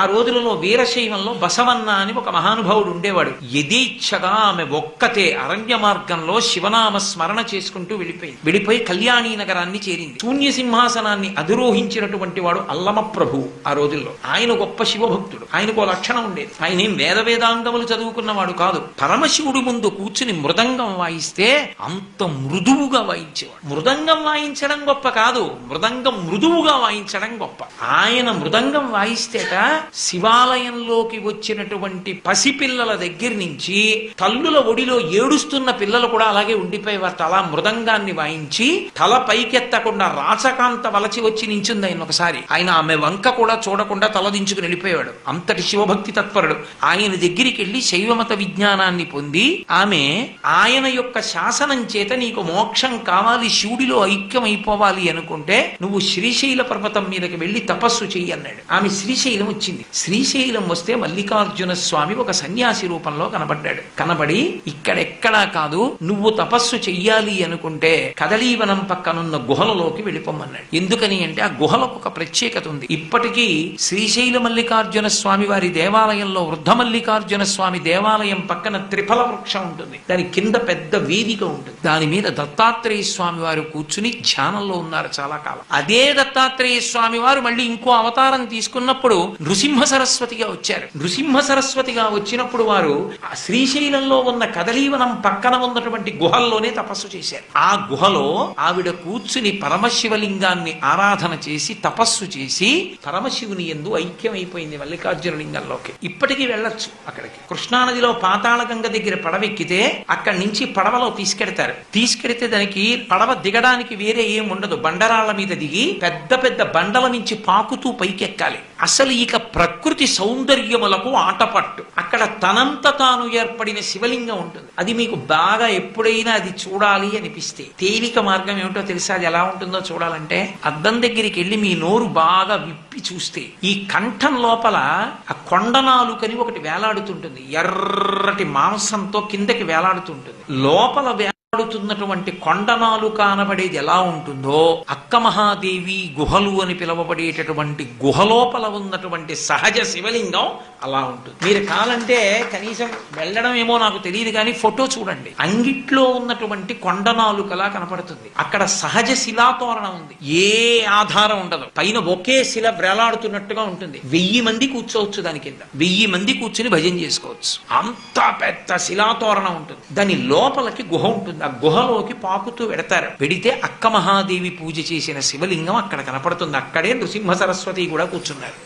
ఆ రోజులలో వీరశైవంలో బసవన్న అని ఒక మహానుభావుడు ఉండేవాడు. యథేచ్ఛగా ఆమె ఒక్కతే అరణ్య మార్గంలో శివనామ స్మరణ చేసుకుంటూ వెళ్ళిపోయి కళ్యాణీ నగరాన్ని చేరింది. శూన్య సింహాసనాన్ని అధిరోహించినటువంటి వాడు అల్లమ ప్రభు. ఆ రోజుల్లో ఆయన గొప్ప శివభక్తుడు. ఆయనకు లక్షణం ఉండేది. ఆయన ఏం వేదాంగములు చదువుకున్నవాడు కాదు. పరమశివుడు ముందు కూర్చుని మృదంగం వాయిస్తే అంత మృదువుగా వాయించేవాడు. మృదంగం వాయించడం గొప్ప కాదు, మృదంగం మృదువుగా వాయించడం గొప్ప. ఆయన మృదంగం వాయిస్తేట శివాలయంలోకి వచ్చినటువంటి పసిపిల్లల దగ్గర నుంచి తల్లుల ఒడిలో ఏడుస్తున్న పిల్లలు కూడా అలాగే ఉండిపోయేవారు. తల మృదంగాన్ని వాయించి తల పైకెత్తకుండా రాచకాంత వలచి వచ్చి నించుంది ఆయన ఒకసారి. ఆయన ఆమె వంక కూడా చూడకుండా తల దించుకుని వెళ్ళిపోయాడు. అంతటి శివభక్తి తత్పరుడు. ఆయన దగ్గరికి వెళ్లి శైవమత విజ్ఞానాన్ని పొంది ఆమె ఆయన యొక్క శాసనం చేత నీకు మోక్షం కావాలి, శివుడిలో ఐక్యం అయిపోవాలి అనుకుంటే నువ్వు శ్రీశైల పర్వతం మీదకి వెళ్లి తపస్సు చెయ్యి అన్నాడు. ఆమె శ్రీశైలం వచ్చింది. శ్రీశైలం వస్తే మల్లికార్జున స్వామి ఒక సన్యాసి రూపంలో కనబడ్డాడు. కనబడి ఇక్కడెక్కడా కాదు, నువ్వు తపస్సు చెయ్యాలి అనుకుంటే కదలీవనం పక్కనున్న గుహలలోకి వెళ్ళిపోమన్నాడు. ఎందుకని అంటే ఆ గుహలకు ఒక ప్రత్యేకత ఉంది. ఇప్పటికీ శ్రీశైల మల్లికార్జున స్వామి వారి దేవాలయంలో వృద్ధ మల్లికార్జున స్వామి దేవాలయం పక్కన త్రిఫల వృక్షం ఉంటుంది. దాని కింద పెద్ద వేదిక ఉంటుంది. దాని మీద దత్తాత్రేయ స్వామి వారు కూర్చుని ధ్యానంలో ఉన్నారు చాలా కాలం. అదే దత్తాత్రేయ స్వామి వారు మళ్ళీ ఇంకో అవతారం తీసుకున్నప్పుడు నృసింహ సరస్వతిగా వచ్చారు. నృసింహ సరస్వతిగా వచ్చినప్పుడు వారు శ్రీశైలంలో ఉన్న కదలీవనం పక్కన ఉన్నటువంటి గుహల్లోనే తపస్సు చేశారు. ఆ గుహలో ఆవిడ కూర్చుని పరమశివలింగాన్ని ఆరాధన చేసి తపస్సు చేసి పరమశివుని యందు ఐక్యమైపోయింది మల్లికార్జున లింగంలోకి. ఇప్పటికీ వెళ్ళొచ్చు అక్కడికి. కృష్ణానదిలో పాతాళగంగ దగ్గర పడవెక్కితే అక్కడి నుంచి పడవలో తీసుకెడతారు. తీసుకెడితే దానికి పడవ దిగడానికి వేరే ఏం ఉండదు. బండరాళ్ల మీద దిగి పెద్ద పెద్ద బండల నుంచి పాకుతూ పైకెక్కాలి. అసలు ఇక ప్రకృతి సౌందర్యములకు ఆటపట్టు. అక్కడ తనంత తాను ఏర్పడిన శివలింగం ఉంటుంది. అది మీకు బాగా ఎప్పుడైనా అది చూడాలి అనిపిస్తే తేలిక మార్గం ఏమిటో తెలుసా? అది ఎలా ఉంటుందో చూడాలంటే అద్దం దగ్గరికి వెళ్ళి మీ నోరు బాగా విప్పి చూస్తే ఈ కంఠం లోపల ఆ కొండనాలుకని ఒకటి వేలాడుతుంటుంది. ఎర్రటి మాంసంతో కిందకి వేలాడుతుంటుంది. లోపల డుతున్నటువంటి కొండనాలు కానబడేది ఎలా ఉంటుందో అక్క మహాదేవి గుహలు అని పిలువబడేటటువంటి గుహలోపల ఉన్నటువంటి సహజ శివలింగం అలా ఉంటుంది. మీరు కావాలంటే కనీసం వెళ్ళడం ఏమో నాకు తెలియదు కానీ ఫోటో చూడండి. అంగిట్లో ఉన్నటువంటి కొండనాలుకలా కనపడుతుంది. అక్కడ సహజ శిలాతోరణం ఉంది. ఏ ఆధారం ఉండదు. పైన ఒకే శిల వేలాడుతున్నట్టుగా ఉంటుంది. 1000 మంది కూర్చోవచ్చు దాని కింద. 1000 మంది కూర్చుని భజన చేసుకోవచ్చు. అంత పెద్ద శిలాతోరణం ఉంటుంది. దాని లోపలికి గుహ ఉంటుంది. ఆ గుహలోకి పాకుతూ వెడతారు. వెడితే అక్క మహాదేవి పూజ చేసిన శివలింగం అక్కడ కనపడుతుంది. అక్కడే నృసింహ సరస్వతి కూడా కూర్చున్నారు.